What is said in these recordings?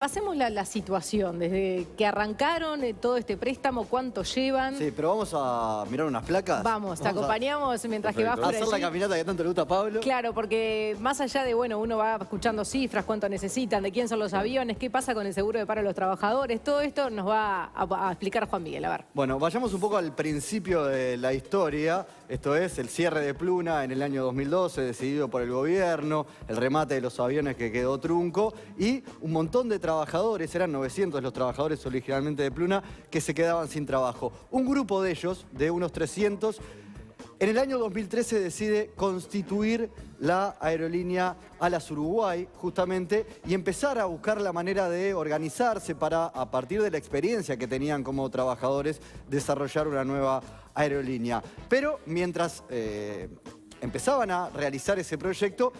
Pasemos la situación, desde que arrancaron todo este préstamo, ¿cuánto llevan? Sí, pero vamos a mirar unas placas. Vamos, te acompañamos mientras que vas por a hacer allí. la caminata que tanto le gusta a Pablo. Claro, porque más allá de, bueno, uno va escuchando cifras, cuánto necesitan, de quién son los aviones, qué pasa con el seguro de paro de los trabajadores, todo esto nos va a explicar Juan Miguel, a ver. Bueno, vayamos un poco al principio de la historia. Esto es el cierre de Pluna en el año 2012, decidido por el gobierno, el remate de los aviones que quedó trunco y un montón de trabajadores, eran 900 los trabajadores originalmente de Pluna, que se quedaban sin trabajo. Un grupo de ellos, de unos 300, en el año 2013 decide constituir la aerolínea Alas Uruguay, justamente, y empezar a buscar la manera de organizarse para, a partir de la experiencia que tenían como trabajadores, desarrollar una nueva aerolínea. Pero mientras empezaban a realizar ese proyecto,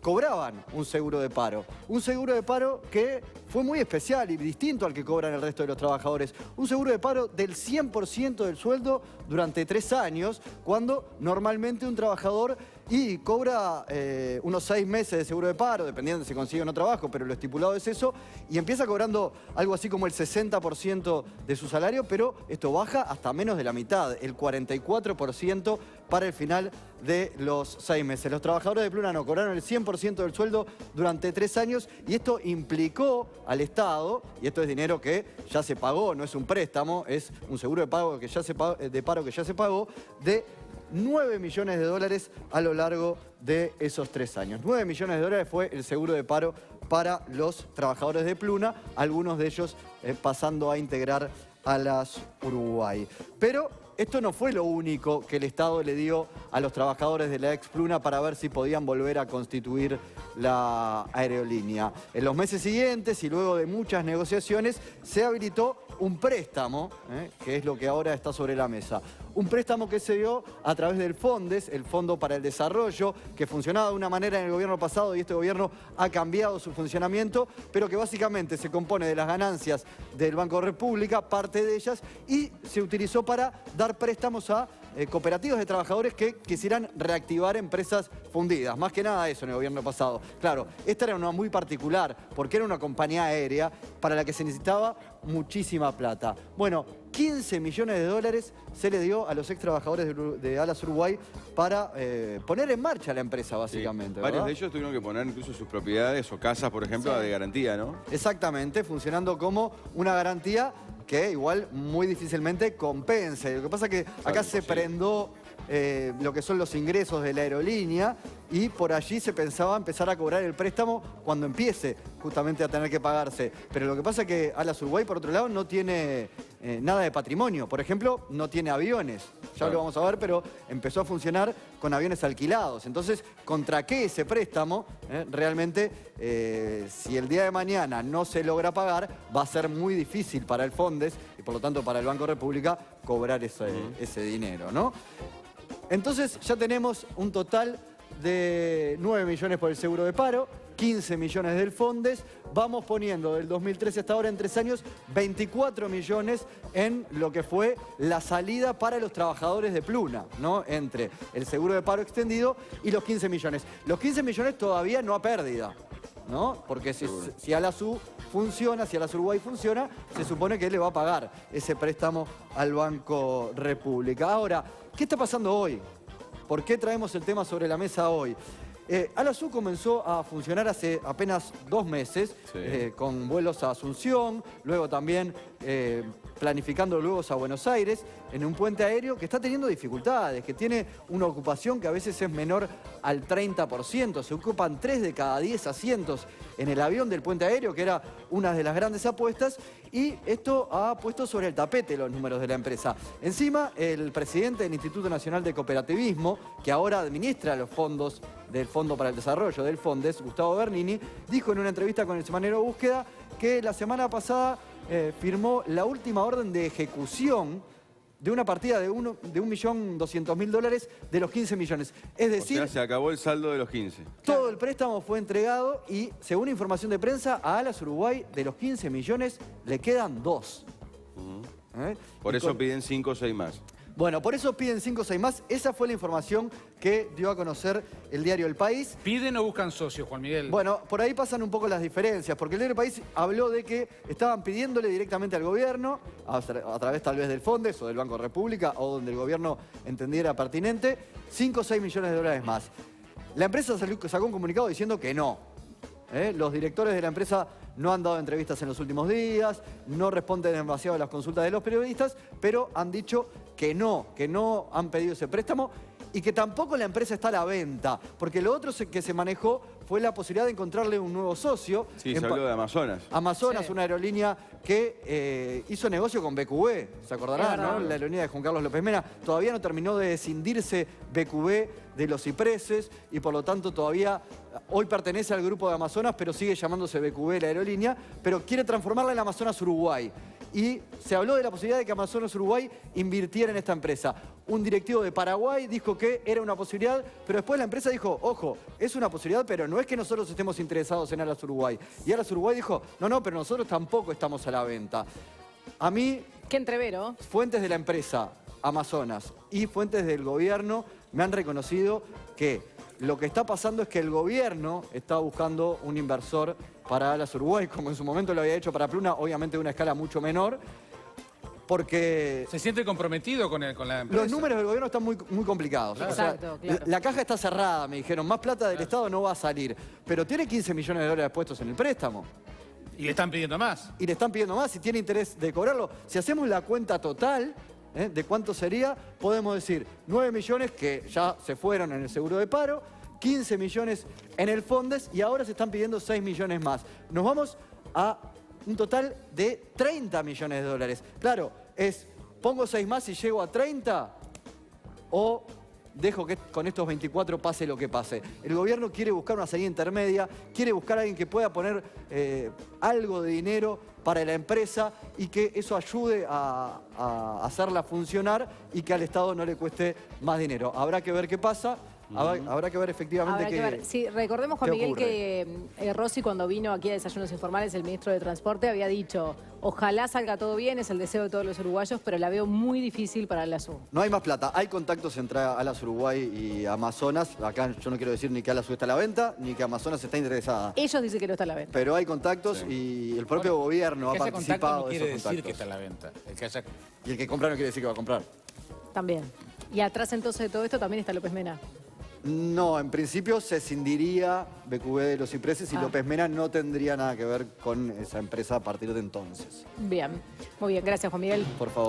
cobraban un seguro de paro. Un seguro de paro que fue muy especial y distinto al que cobran el resto de los trabajadores. Un seguro de paro del 100% del sueldo durante 3 años, cuando normalmente un trabajador cobra unos 6 meses de seguro de paro, dependiendo de si consigue o no trabajo, pero lo estipulado es eso, y empieza cobrando algo así como el 60% de su salario, pero esto baja hasta menos de la mitad, el 44% para el final de los 6 meses. Los trabajadores de Pluna no cobraron el 100% del sueldo durante 3 años y esto implicó al Estado, y esto es dinero que ya se pagó, no es un préstamo, es un seguro de paro que ya se pagó, de 9 millones de dólares a lo largo de esos 3 años. 9 millones de dólares fue el seguro de paro para los trabajadores de Pluna, algunos de ellos pasando a integrar Alas Uruguay. Pero esto no fue lo único que el Estado le dio a los trabajadores de la ex Pluna para ver si podían volver a constituir la aerolínea. En los meses siguientes y luego de muchas negociaciones se habilitó un préstamo, que es lo que ahora está sobre la mesa. Un préstamo que se dio a través del FONDES, el Fondo para el Desarrollo, que funcionaba de una manera en el gobierno pasado y este gobierno ha cambiado su funcionamiento, pero que básicamente se compone de las ganancias del Banco República, parte de ellas, y se utilizó para dar préstamos a cooperativas de trabajadores que quisieran reactivar empresas fundidas. Más que nada eso en el gobierno pasado. Claro, esta era una muy particular, porque era una compañía aérea para la que se necesitaba muchísima plata. Bueno, 15 millones de dólares se le dio a los ex trabajadores de Alas Uruguay para poner en marcha la empresa, básicamente. Sí. Varios de ellos tuvieron que poner incluso sus propiedades o casas, por ejemplo, de garantía, ¿no? Exactamente, funcionando como una garantía que igual muy difícilmente compense. Lo que pasa es que acá se prendó lo que son los ingresos de la aerolínea y por allí se pensaba empezar a cobrar el préstamo cuando empiece justamente a tener que pagarse. Pero lo que pasa es que Alas Uruguay, por otro lado, no tiene nada de patrimonio. Por ejemplo, no tiene aviones. Ya lo vamos a ver, pero empezó a funcionar con aviones alquilados. Entonces, ¿contra qué ese préstamo? Realmente, si el día de mañana no se logra pagar, va a ser muy difícil para el FONDES y por lo tanto para el Banco República cobrar ese dinero, ¿no? Entonces ya tenemos un total de 9 millones por el seguro de paro, 15 millones del FONDES, vamos poniendo del 2013 hasta ahora en 3 años 24 millones en lo que fue la salida para los trabajadores de Pluna, ¿no? Entre el seguro de paro extendido y los 15 millones. Los 15 millones todavía no a pérdida, ¿no? Porque si Alas funciona, si Alas Uruguay funciona, se supone que le va a pagar ese préstamo al Banco República. Ahora, ¿qué está pasando hoy? ¿Por qué traemos el tema sobre la mesa hoy? Alas U comenzó a funcionar hace apenas 2 meses, con vuelos a Asunción, luego también planificando vuelos a Buenos Aires, en un puente aéreo que está teniendo dificultades, que tiene una ocupación que a veces es menor al 30%. Se ocupan 3 de cada 10 asientos en el avión del puente aéreo, que era una de las grandes apuestas, y esto ha puesto sobre el tapete los números de la empresa. Encima, el presidente del Instituto Nacional de Cooperativismo, que ahora administra los fondos del Fondo para el Desarrollo, del FONDES, Gustavo Bernini, dijo en una entrevista con el semanario Búsqueda que la semana pasada firmó la última orden de ejecución de una partida de 1.200.000 dólares de los 15 millones. Es decir, o sea, se acabó el saldo de los 15. Todo el préstamo fue entregado y, según información de prensa, a Alas Uruguay de los 15 millones le quedan 2. Por eso piden 5 o 6 más. Bueno, por eso piden 5 o 6 más. Esa fue la información que dio a conocer el diario El País. ¿Piden o buscan socios, Juan Miguel? Bueno, por ahí pasan un poco las diferencias, porque el diario El País habló de que estaban pidiéndole directamente al gobierno, a través tal vez del Fondes o del Banco República, o donde el gobierno entendiera pertinente, 5 o 6 millones de dólares más. La empresa sacó un comunicado diciendo que no. Los directores de la empresa no han dado entrevistas en los últimos días, no responden demasiado a las consultas de los periodistas, pero han dicho que no han pedido ese préstamo y que tampoco la empresa está a la venta, porque lo otro que se manejó fue la posibilidad de encontrarle un nuevo socio. Sí, se habló de Amazonas. Amazonas, Sí. una aerolínea que hizo negocio con BQB, se acordarán, ¿no? La aerolínea de Juan Carlos López Mena. Todavía no terminó de escindirse BQB de los cipreses y por lo tanto todavía hoy pertenece al grupo de Amazonas, pero sigue llamándose BQB la aerolínea, pero quiere transformarla en Amazonas Uruguay. Y se habló de la posibilidad de que Amazonas Uruguay invirtiera en esta empresa. Un directivo de Paraguay dijo que era una posibilidad, pero después la empresa dijo, ojo, es una posibilidad, pero no es que nosotros estemos interesados en Alas Uruguay. Y Alas Uruguay dijo, no, pero nosotros tampoco estamos a la venta. A mí, Qué entrevero. fuentes de la empresa Amazonas y fuentes del gobierno me han reconocido que lo que está pasando es que el gobierno está buscando un inversor para Alas Uruguay, como en su momento lo había hecho para Pluna, obviamente de una escala mucho menor, porque ¿Se siente comprometido con la empresa? los números del gobierno están muy complicados. Claro. O sea, Exacto, claro. la caja está cerrada, me dijeron, más plata del Estado no va a salir, pero tiene 15 millones de dólares puestos en el préstamo. Y le están pidiendo más. Y le están pidiendo más y tiene interés de cobrarlo. Si hacemos la cuenta total de cuánto sería, podemos decir 9 millones que ya se fueron en el seguro de paro, 15 millones en el Fondes y ahora se están pidiendo 6 millones más. Nos vamos a un total de 30 millones de dólares. Claro, pongo 6 más y llego a 30 o dejo que con estos 24 pase lo que pase. El gobierno quiere buscar una salida intermedia, quiere buscar a alguien que pueda poner algo de dinero para la empresa y que eso ayude a hacerla funcionar y que al Estado no le cueste más dinero. Habrá que ver qué pasa. Habrá que ver efectivamente Habrá que ver. Sí, recordemos, Juan qué Miguel, ocurre. que Rossi, cuando vino aquí a Desayunos Informales, el ministro de Transporte, había dicho, ojalá salga todo bien, es el deseo de todos los uruguayos, pero la veo muy difícil para la SU. No hay más plata. Hay contactos entre Alas Uruguay y Amazonas. Acá yo no quiero decir ni que Alas está a la venta, ni que Amazonas está interesada. Ellos dicen que no está a la venta. Pero hay contactos y el propio gobierno ha Que haya contacto participado no de quiere esos decir contactos. que está a la venta. El que haya... Y el que compra no quiere decir que va a comprar. También. Y atrás entonces de todo esto también está López Mena. No, en principio se escindiría BQB de los cipreses y López Mena no tendría nada que ver con esa empresa a partir de entonces. Bien. Muy bien. Gracias, Juan Miguel. Por favor.